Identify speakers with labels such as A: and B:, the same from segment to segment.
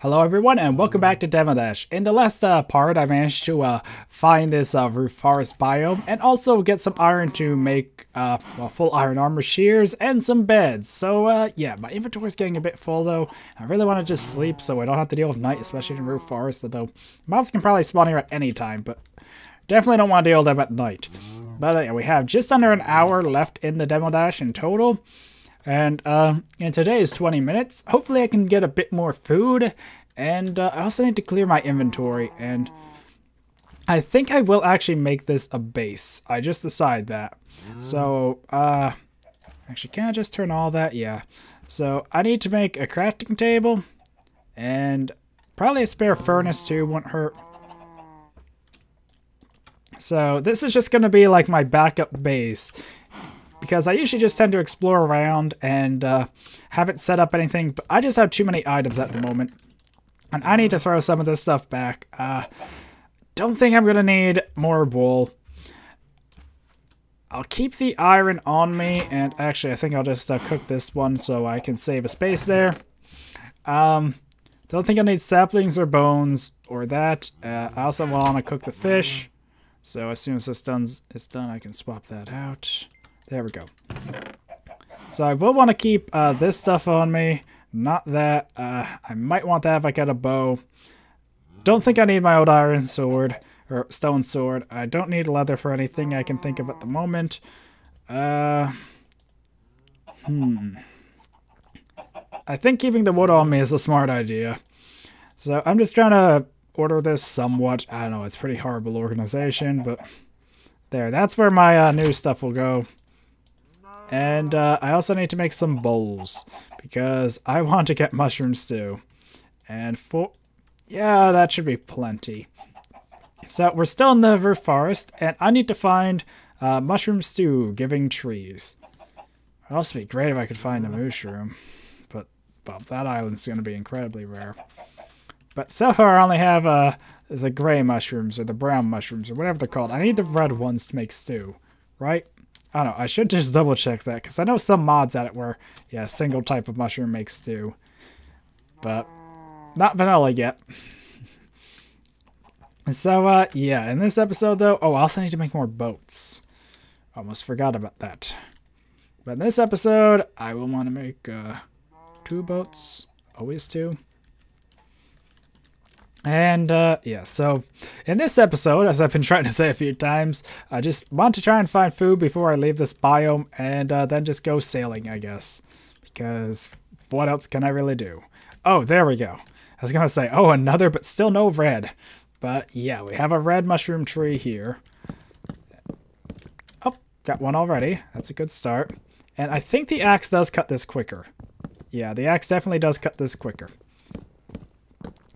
A: Hello everyone and welcome back to Demo Dash. In the last part I managed to find this roof forest biome and also get some iron to make full iron armor shears and some beds. So yeah, my inventory is getting a bit full though. I really want to just sleep so I don't have to deal with night, especially in roof forest, although mobs can probably spawn here at any time, but definitely don't want to deal with them at night. But yeah, we have just under an hour left in the Demo Dash in total. And in today's 20 minutes, hopefully I can get a bit more food, and I also need to clear my inventory, and I think I will actually make this a base. I just decided that. So, actually, can I just turn all that? Yeah. So, I need to make a crafting table, and probably a spare furnace too, won't hurt. So, this is just going to be like my backup base. Because I usually just tend to explore around and haven't set up anything, but I just have too many items at the moment. And I need to throw some of this stuff back. Don't think I'm going to need more wool. I'll keep the iron on me, and actually I think I'll just cook this one so I can save a space there. Don't think I need saplings or bones or that. I also want to cook the fish. So as soon as this is done, I can swap that out. There we go. So I will want to keep this stuff on me, not that. I might want that if I get a bow. Don't think I need my old iron sword, or stone sword. I don't need leather for anything I can think of at the moment. I think keeping the wood on me is a smart idea. So I'm just trying to order this somewhat. I don't know, it's pretty horrible organization, but there, that's where my new stuff will go. And I also need to make some bowls because I want to get mushroom stew. And yeah, that should be plenty. So we're still in the roof forest, and I need to find mushroom stew giving trees. It'd also be great if I could find a mushroom, but well, that island's going to be incredibly rare. But so far I only have the gray mushrooms or the brown mushrooms or whatever they're called. I need the red ones to make stew, right? I don't know, I should just double check that, because I know some mods at it where, yeah, a single type of mushroom makes stew. But not vanilla yet. So, yeah, in this episode, though, I also need to make more boats. Almost forgot about that. But in this episode, I will want to make 2 boats. Always 2. And, yeah, so in this episode, as I've been trying to say a few times, I just want to try and find food before I leave this biome, and then just go sailing, I guess. Because what else can I really do? Oh, there we go. I was going to say, oh, another, but still no red. But, yeah, we have a red mushroom tree here. Oh, got one already. That's a good start. And I think the axe does cut this quicker. Yeah, the axe definitely does cut this quicker.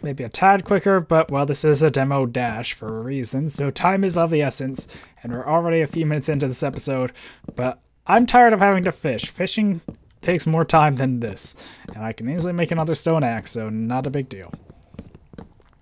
A: Maybe a tad quicker, but well, this is a demo dash for a reason, so time is of the essence, and we're already a few minutes into this episode, but I'm tired of having to fish. Fishing takes more time than this, and I can easily make another stone axe, so not a big deal.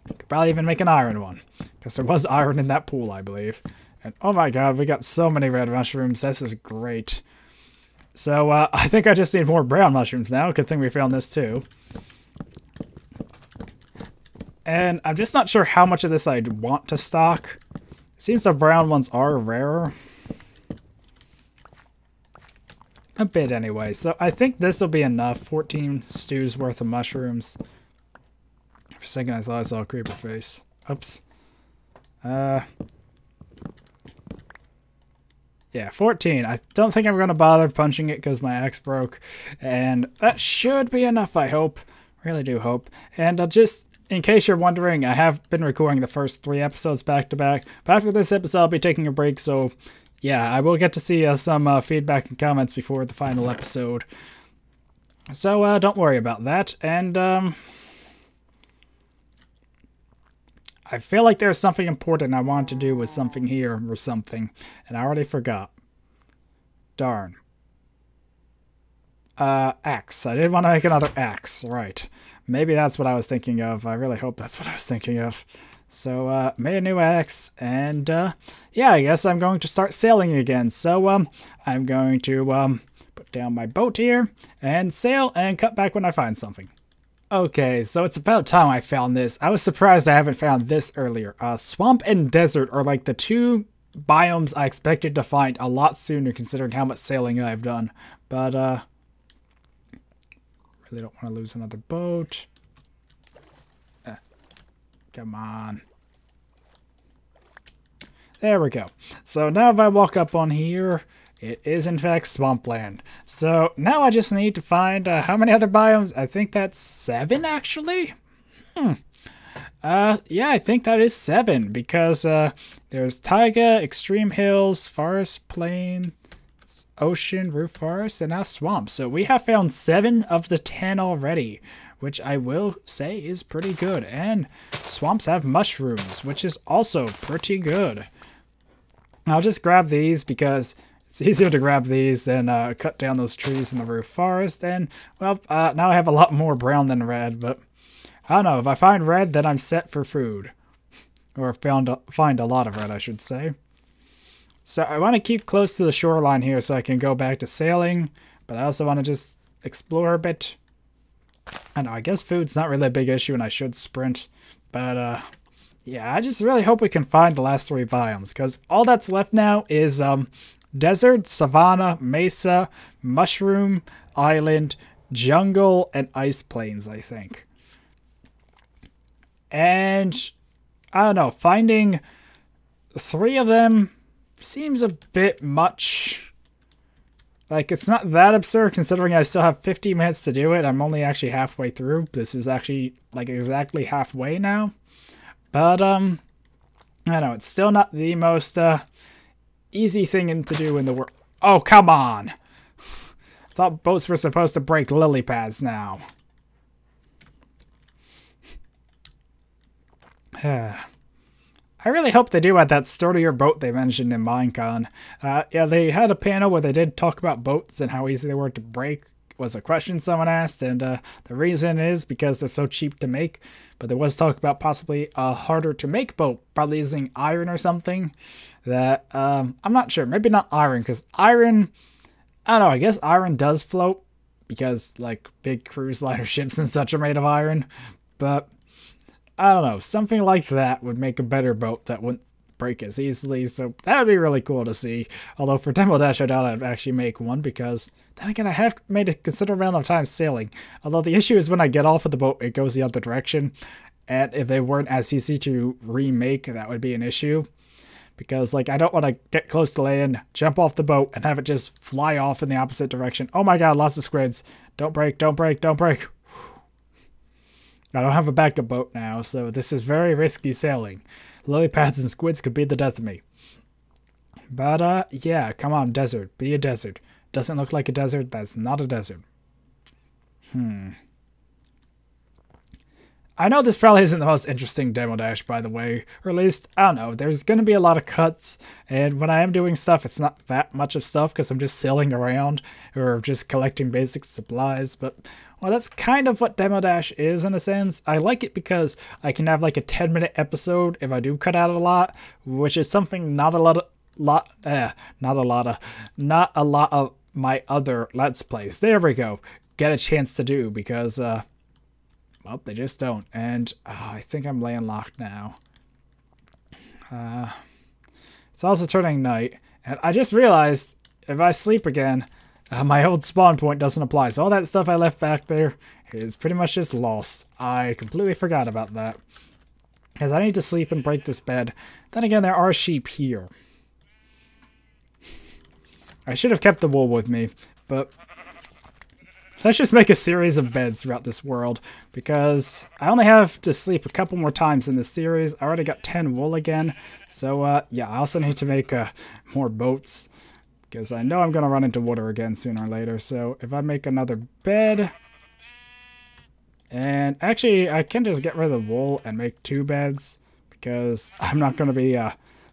A: Could probably even make an iron one, because there was iron in that pool, I believe. And oh my god, we got so many red mushrooms, this is great. So I think I just need more brown mushrooms now, good thing we found this too. And I'm just not sure how much of this I'd want to stock. It seems the brown ones are rarer. A bit anyway. So I think this will be enough. 14 stews worth of mushrooms. For a second I thought I saw a creeper face. Oops. Yeah, 14. I don't think I'm going to bother punching it because my axe broke. And that should be enough, I hope. Really do hope. And I'll just... in case you're wondering, I have been recording the first 3 episodes back to back, but after this episode I'll be taking a break, so yeah, I will get to see some feedback and comments before the final episode. So don't worry about that, and I feel like there's something important I want to do with something here or something, and I already forgot. Darn. Axe. I did want to make another axe, right. Maybe that's what I was thinking of. I really hope that's what I was thinking of. So, made a new axe, and, yeah, I guess I'm going to start sailing again. So, I'm going to, put down my boat here, and sail, and cut back when I find something. Okay, so it's about time I found this. I was surprised I haven't found this earlier. Swamp and desert are like the two biomes I expected to find a lot sooner considering how much sailing I've done. But, really don't want to lose another boat. Come on. There we go. So now if I walk up on here, it is in fact swampland. So now I just need to find how many other biomes? I think that's 7 actually. Yeah, I think that is 7 because there's taiga, extreme hills, forest, plain, ocean, roof forest, and now swamp. So we have found 7 of the 10 already, which I will say is pretty good. And swamps have mushrooms, which is also pretty good. I'll just grab these because it's easier to grab these than cut down those trees in the roof forest. And, well, now I have a lot more brown than red, but I don't know. If I find red, then I'm set for food. Or find a lot of red, I should say. So I want to keep close to the shoreline here so I can go back to sailing, but I also want to just explore a bit. I know, I guess food's not really a big issue and I should sprint, but yeah, I just really hope we can find the last 3 biomes, because all that's left now is desert, savanna, mesa, mushroom, island, jungle, and ice plains, I think. And I don't know, finding 3 of them seems a bit much. Like, it's not that absurd considering I still have 50 minutes to do it. I'm only actually halfway through. This is actually, like, exactly halfway now. But, I don't know, it's still not the most, easy thing to do in the world. Oh, come on! I thought boats were supposed to break lily pads now. I really hope they do at that sturdier boat they mentioned in Minecon. Yeah, they had a panel where they did talk about boats and how easy they were to break, was a question someone asked, and the reason is because they're so cheap to make. But there was talk about possibly a harder to make boat, probably using iron or something. That, I'm not sure, maybe not iron, because iron, I don't know, I guess iron does float, because, like, big cruise liner ships and such are made of iron, but I don't know, something like that would make a better boat that wouldn't break as easily, so that would be really cool to see. Although for Demo Dash, I doubt I'd actually make one, because then again, I have made a considerable amount of time sailing. Although the issue is when I get off of the boat, it goes the other direction, and if they weren't as easy to remake, that would be an issue. Because, like, I don't want to get close to land, jump off the boat, and have it just fly off in the opposite direction. Oh my god, lots of squids. Don't break, don't break, don't break. I don't have a backup boat now, so this is very risky sailing. Lily pads and squids could be the death of me. But, yeah, come on, desert. Be a desert. Doesn't look like a desert, that's not a desert. I know this probably isn't the most interesting Demo Dash, by the way. Or at least, I don't know, there's going to be a lot of cuts. And when I am doing stuff, it's not that much of stuff because I'm just sailing around or just collecting basic supplies. But, well, that's kind of what Demo Dash is in a sense. I like it because I can have like a 10-minute episode if I do cut out a lot, which is something not a lot of my other Let's Plays. There we go. Get a chance to do because, well, they just don't. And I think I'm landlocked now. It's also turning night. And I just realized if I sleep again, my old spawn point doesn't apply. So all that stuff I left back there is pretty much just lost. I completely forgot about that. Because I need to sleep and break this bed. Then again, there are sheep here. I should have kept the wool with me, but let's just make a series of beds throughout this world, because I only have to sleep a couple more times in this series. I already got 10 wool again, so yeah, I also need to make more boats, because I know I'm going to run into water again sooner or later. So if I make another bed, and actually I can just get rid of the wool and make 2 beds, because I'm not going to be,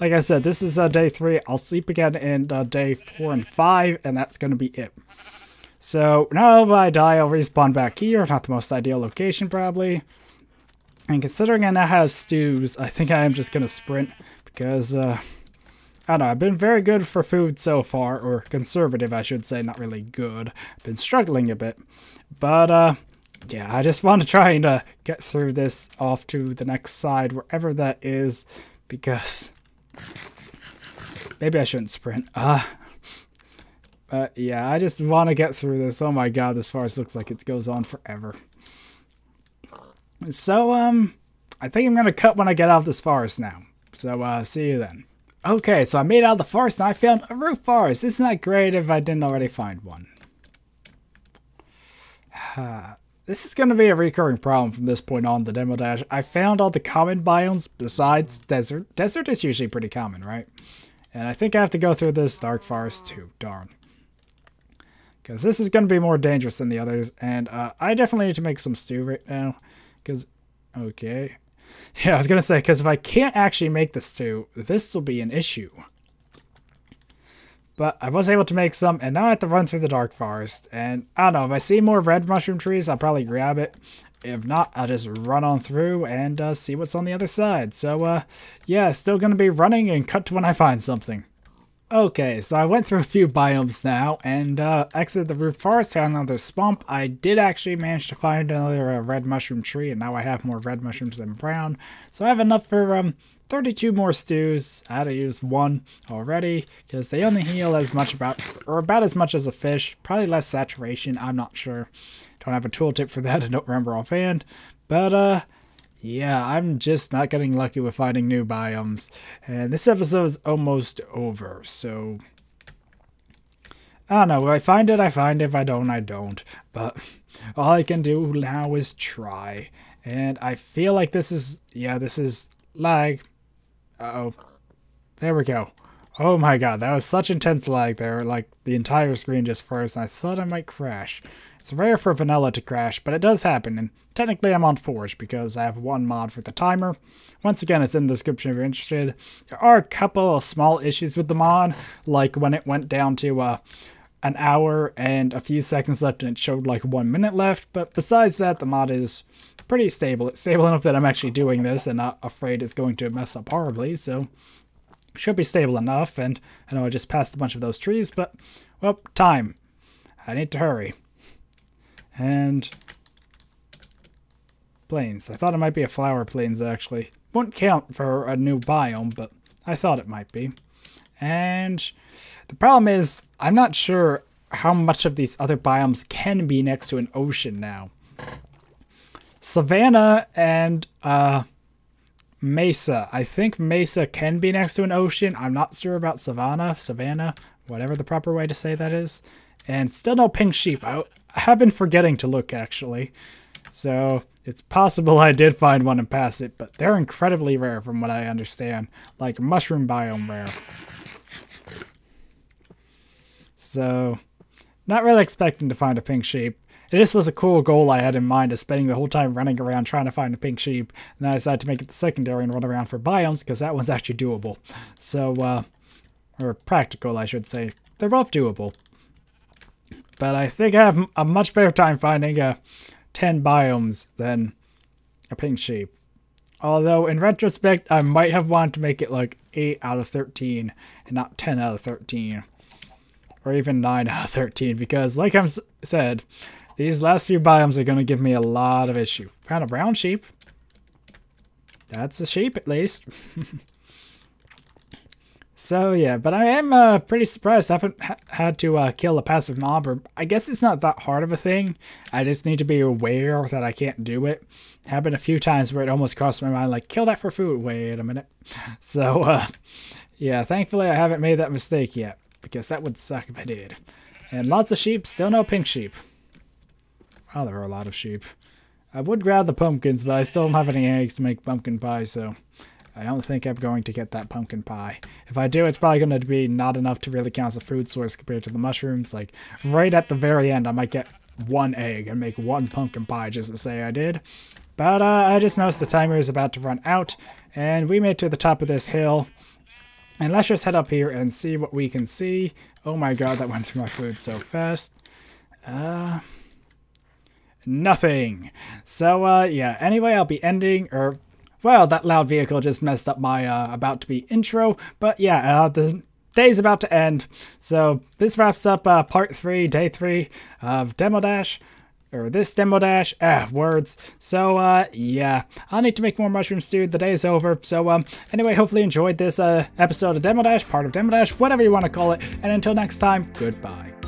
A: like I said, this is day 3. I'll sleep again in day 4 and 5, and that's going to be it. So now if I die, I'll respawn back here. Not the most ideal location, probably. And considering I now have stews, I think I am just going to sprint, because, I don't know, I've been very good for food so far, or conservative, I should say, not really good. I've been struggling a bit. But, yeah, I just want to try and get through this off to the next side, wherever that is, because maybe I shouldn't sprint. But yeah, I just want to get through this. Oh my god, this forest looks like it goes on forever. So, I think I'm going to cut when I get out of this forest now. So, see you then. Okay, so I made it out of the forest and I found a roof forest. Isn't that great if I didn't already find one? This is going to be a recurring problem from this point on the demo dash. I found all the common biomes besides desert. Desert is usually pretty common, right? And I think I have to go through this dark forest too. Darn. Because this is going to be more dangerous than the others. And I definitely need to make some stew right now. Because, okay. Yeah, I was going to say, because if I can't actually make the stew, this will be an issue. But I was able to make some, and now I have to run through the dark forest. And I don't know, if I see more red mushroom trees, I'll probably grab it. If not, I'll just run on through and see what's on the other side. So, yeah, still going to be running and cut to when I find something. Okay, so I went through a few biomes now and exited the roof forest, found another swamp. I did actually manage to find another red mushroom tree, and now I have more red mushrooms than brown. So I have enough for 32 more stews. I had to use one already because they only heal as much about as much as a fish. Probably less saturation, I'm not sure. Don't have a tooltip for that, I don't remember offhand. But yeah, I'm just not getting lucky with finding new biomes. And this episode is almost over, so I don't know. If I find it, I find it. If I don't, I don't. But all I can do now is try. And I feel like this is, yeah, this is lag. Uh-oh. There we go. Oh my god, that was such intense lag there. Like, the entire screen just froze, and I thought I might crash. It's rare for vanilla to crash, but it does happen, and technically I'm on Forge because I have one mod for the timer. Once again, it's in the description if you're interested. There are a couple of small issues with the mod, like when it went down to an hour and a few seconds left and it showed like 1 minute left, but besides that, the mod is pretty stable. It's stable enough that I'm actually doing this and not afraid it's going to mess up horribly, so should be stable enough. And I know I just passed a bunch of those trees, but, well, time. I need to hurry. And plains. I thought it might be a flower plains, actually. Wouldn't count for a new biome, but I thought it might be. And the problem is, I'm not sure how much of these other biomes can be next to an ocean now. Savannah and Mesa. I think Mesa can be next to an ocean. I'm not sure about Savannah, whatever the proper way to say that is. And still no pink sheep. I have been forgetting to look, actually. So it's possible I did find one and pass it, but they're incredibly rare from what I understand. Like mushroom biome rare. So, not really expecting to find a pink sheep. This was a cool goal I had in mind of spending the whole time running around trying to find a pink sheep. And I decided to make it the secondary and run around for biomes because that one's actually doable. So, or practical, I should say. They're both doable. But I think I have a much better time finding 10 biomes than a pink sheep. Although, in retrospect, I might have wanted to make it like 8 out of 13 and not 10 out of 13. Or even 9 out of 13, because like I said, these last few biomes are going to give me a lot of issue. Found a brown sheep. That's a sheep, at least. So, yeah, but I am pretty surprised I haven't had to kill a passive mob, or I guess it's not that hard of a thing. I just need to be aware that I can't do it. Happened a few times where it almost crossed my mind, like, kill that for food. Wait a minute. So, yeah, thankfully I haven't made that mistake yet, because that would suck if I did. And lots of sheep, still no pink sheep. Wow, there are a lot of sheep. I would grab the pumpkins, but I still don't have any eggs to make pumpkin pie, so I don't think I'm going to get that pumpkin pie. If I do, it's probably going to be not enough to really count as a food source compared to the mushrooms. Like, right at the very end, I might get 1 egg and make 1 pumpkin pie just to say I did. But I just noticed the timer is about to run out, and we made it to the top of this hill. And let's just head up here and see what we can see. Oh my god, that went through my food so fast. Nothing. So, yeah, anyway, I'll be ending, or, well, that loud vehicle just messed up my about to be intro. But yeah, the day's about to end. So this wraps up part 3, day 3 of Demo Dash. or this demo dash, words. So, yeah, I'll need to make more mushroom stew. The day is over. So, anyway, hopefully you enjoyed this, episode of Demo Dash, part of Demo Dash, whatever you want to call it. And until next time, goodbye.